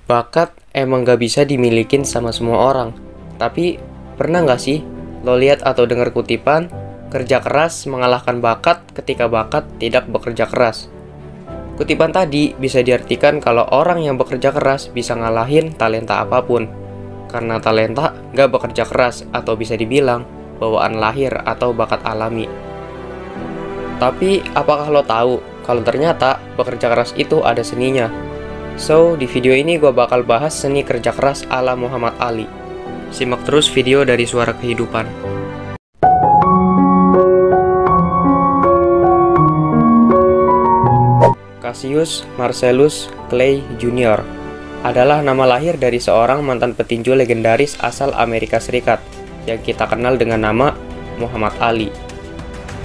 Bakat emang gak bisa dimilikin sama semua orang. Tapi pernah gak sih lo lihat atau dengar kutipan kerja keras mengalahkan bakat ketika bakat tidak bekerja keras? Kutipan tadi bisa diartikan kalau orang yang bekerja keras bisa ngalahin talenta apapun. Karena talenta gak bekerja keras atau bisa dibilang bawaan lahir atau bakat alami. Tapi apakah lo tahu kalau ternyata bekerja keras itu ada seninya? So, di video ini gue bakal bahas seni kerja keras ala Muhammad Ali. Simak terus video dari Suara Kehidupan. Cassius Marcellus Clay Jr. adalah nama lahir dari seorang mantan petinju legendaris asal Amerika Serikat yang kita kenal dengan nama Muhammad Ali.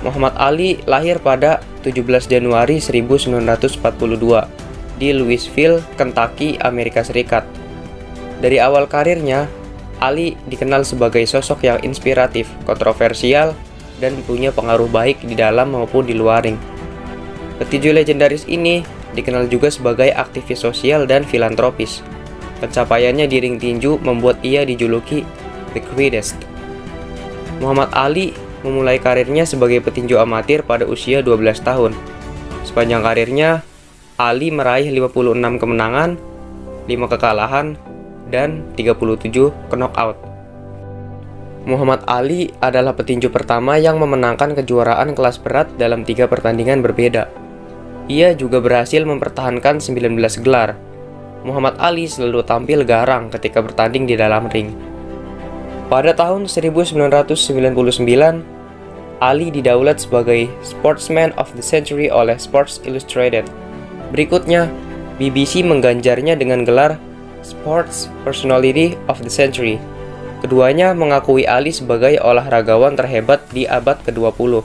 Muhammad Ali lahir pada 17 Januari 1942 di Louisville, Kentucky, Amerika Serikat. Dari awal karirnya, Ali dikenal sebagai sosok yang inspiratif, kontroversial, dan punya pengaruh baik di dalam maupun di luar ring. Petinju legendaris ini dikenal juga sebagai aktivis sosial dan filantropis. Pencapaiannya di ring tinju membuat ia dijuluki The Greatest. Muhammad Ali memulai karirnya sebagai petinju amatir pada usia 12 tahun. Sepanjang karirnya, Ali meraih 56 kemenangan, 5 kekalahan, dan 37 knockout. Muhammad Ali adalah petinju pertama yang memenangkan kejuaraan kelas berat dalam 3 pertandingan berbeda. Ia juga berhasil mempertahankan 19 gelar. Muhammad Ali selalu tampil garang ketika bertanding di dalam ring. Pada tahun 1999, Ali didaulat sebagai Sportsman of the Century oleh Sports Illustrated. Berikutnya, BBC mengganjarnya dengan gelar Sports Personality of the Century. Keduanya mengakui Ali sebagai olahragawan terhebat di abad ke-20.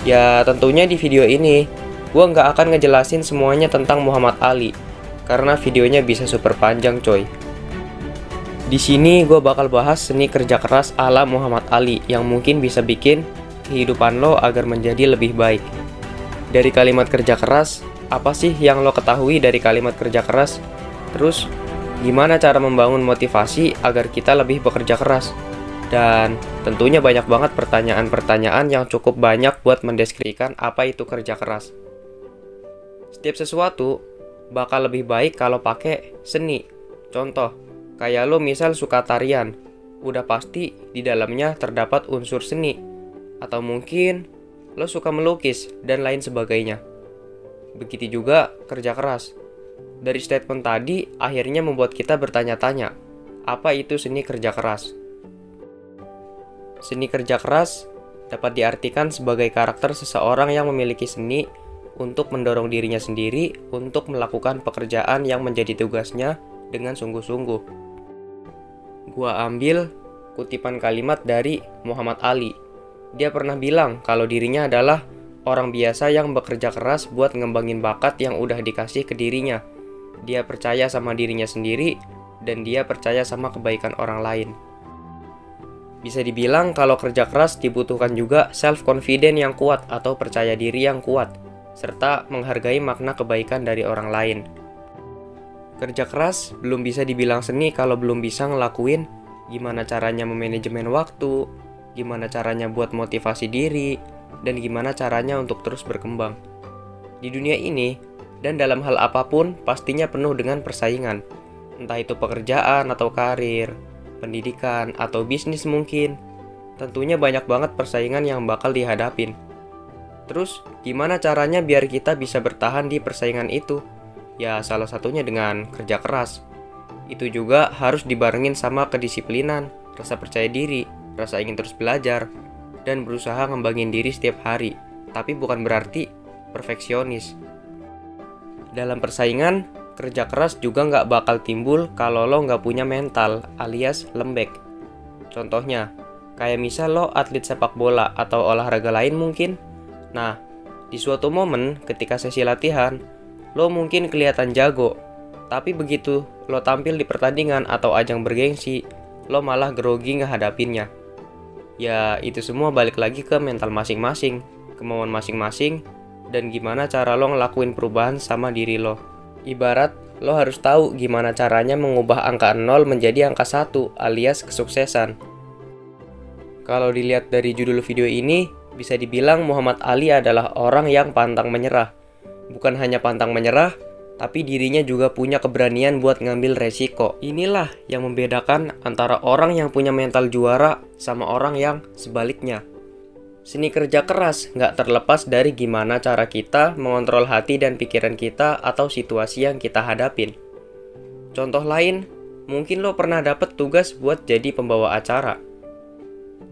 Ya, tentunya di video ini, gue nggak akan ngejelasin semuanya tentang Muhammad Ali, karena videonya bisa super panjang coy. Di sini gue bakal bahas seni kerja keras ala Muhammad Ali yang mungkin bisa bikin kehidupan lo agar menjadi lebih baik. Dari kalimat kerja keras, apa sih yang lo ketahui dari kalimat kerja keras? Terus, gimana cara membangun motivasi agar kita lebih bekerja keras? Dan tentunya banyak banget pertanyaan-pertanyaan yang cukup banyak buat mendeskripsikan apa itu kerja keras. Setiap sesuatu bakal lebih baik kalau pakai seni. Contoh, kayak lo misal suka tarian, udah pasti di dalamnya terdapat unsur seni. Atau mungkin lo suka melukis dan lain sebagainya. Begitu juga kerja keras. Dari statement tadi, akhirnya membuat kita bertanya-tanya, apa itu seni kerja keras? Seni kerja keras dapat diartikan sebagai karakter seseorang yang memiliki seni untuk mendorong dirinya sendiri untuk melakukan pekerjaan yang menjadi tugasnya dengan sungguh-sungguh. Gua ambil kutipan kalimat dari Muhammad Ali. Dia pernah bilang kalau dirinya adalah orang biasa yang bekerja keras buat ngembangin bakat yang udah dikasih ke dirinya. Dia percaya sama dirinya sendiri, dan dia percaya sama kebaikan orang lain. Bisa dibilang kalau kerja keras dibutuhkan juga self-confidence yang kuat atau percaya diri yang kuat, serta menghargai makna kebaikan dari orang lain. Kerja keras belum bisa dibilang seni kalau belum bisa ngelakuin gimana caranya memanajemen waktu, gimana caranya buat motivasi diri, dan gimana caranya untuk terus berkembang. Di dunia ini, dan dalam hal apapun, pastinya penuh dengan persaingan. Entah itu pekerjaan atau karir, pendidikan, atau bisnis mungkin. Tentunya banyak banget persaingan yang bakal dihadapin. Terus, gimana caranya biar kita bisa bertahan di persaingan itu? Ya, salah satunya dengan kerja keras. Itu juga harus dibarengin sama kedisiplinan, rasa percaya diri, rasa ingin terus belajar, dan berusaha ngembangin diri setiap hari, tapi bukan berarti perfeksionis. Dalam persaingan, kerja keras juga nggak bakal timbul kalau lo nggak punya mental alias lembek. Contohnya, kayak misal lo atlet sepak bola atau olahraga lain mungkin. Nah, di suatu momen ketika sesi latihan, lo mungkin kelihatan jago, tapi begitu lo tampil di pertandingan atau ajang bergengsi, lo malah grogi ngehadapinnya. Ya, itu semua balik lagi ke mental masing-masing, kemauan masing-masing, dan gimana cara lo ngelakuin perubahan sama diri lo. Ibarat lo harus tahu gimana caranya mengubah angka 0 menjadi angka 1 alias kesuksesan. Kalau dilihat dari judul video ini, bisa dibilang Muhammad Ali adalah orang yang pantang menyerah. Bukan hanya pantang menyerah, tapi dirinya juga punya keberanian buat ngambil resiko. Inilah yang membedakan antara orang yang punya mental juara sama orang yang sebaliknya. Seni kerja keras nggak terlepas dari gimana cara kita mengontrol hati dan pikiran kita atau situasi yang kita hadapin. Contoh lain, mungkin lo pernah dapet tugas buat jadi pembawa acara.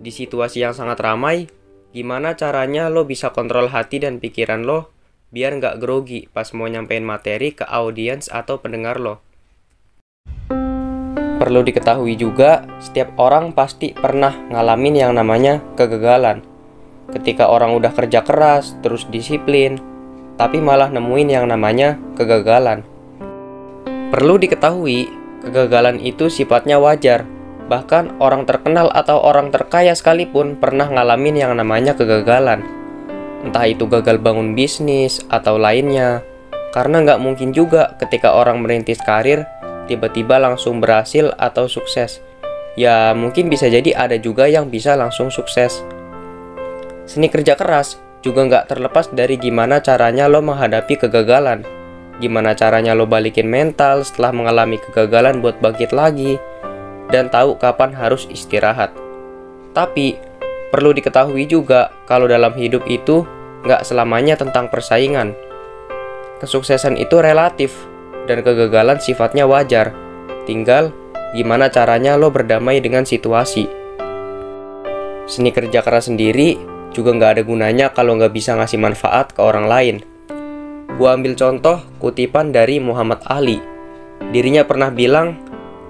Di situasi yang sangat ramai, gimana caranya lo bisa kontrol hati dan pikiran lo biar nggak grogi pas mau nyampein materi ke audiens atau pendengar lo. Perlu diketahui juga, setiap orang pasti pernah ngalamin yang namanya kegagalan. Ketika orang udah kerja keras, terus disiplin, tapi malah nemuin yang namanya kegagalan. Perlu diketahui, kegagalan itu sifatnya wajar. Bahkan orang terkenal atau orang terkaya sekalipun pernah ngalamin yang namanya kegagalan. Entah itu gagal bangun bisnis atau lainnya. Karena nggak mungkin juga ketika orang merintis karir, tiba-tiba langsung berhasil atau sukses. Ya mungkin bisa jadi ada juga yang bisa langsung sukses. Seni kerja keras juga nggak terlepas dari gimana caranya lo menghadapi kegagalan. Gimana caranya lo balikin mental setelah mengalami kegagalan buat bangkit lagi. Dan tahu kapan harus istirahat. Tapi, perlu diketahui juga kalau dalam hidup itu nggak selamanya tentang persaingan. Kesuksesan itu relatif, dan kegagalan sifatnya wajar. Tinggal, gimana caranya lo berdamai dengan situasi. Seni kerja keras sendiri juga nggak ada gunanya kalau nggak bisa ngasih manfaat ke orang lain. Gua ambil contoh kutipan dari Muhammad Ali. Dirinya pernah bilang,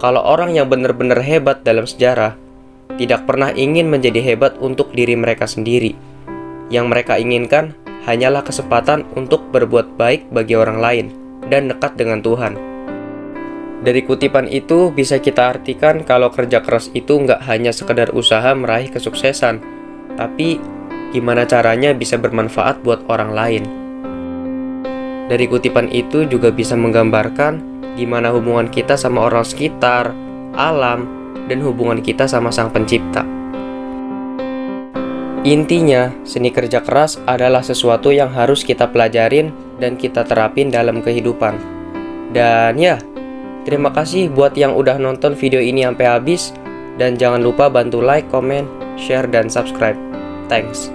kalau orang yang benar-benar hebat dalam sejarah, tidak pernah ingin menjadi hebat untuk diri mereka sendiri. Yang mereka inginkan hanyalah kesempatan untuk berbuat baik bagi orang lain dan dekat dengan Tuhan. Dari kutipan itu bisa kita artikan kalau kerja keras itu nggak hanya sekedar usaha meraih kesuksesan, tapi gimana caranya bisa bermanfaat buat orang lain. Dari kutipan itu juga bisa menggambarkan gimana hubungan kita sama orang sekitar, alam, dan hubungan kita sama Sang Pencipta. Intinya, seni kerja keras adalah sesuatu yang harus kita pelajarin dan kita terapin dalam kehidupan. Dan ya, terima kasih buat yang udah nonton video ini sampai habis. Dan jangan lupa bantu like, comment, share, dan subscribe. Thanks.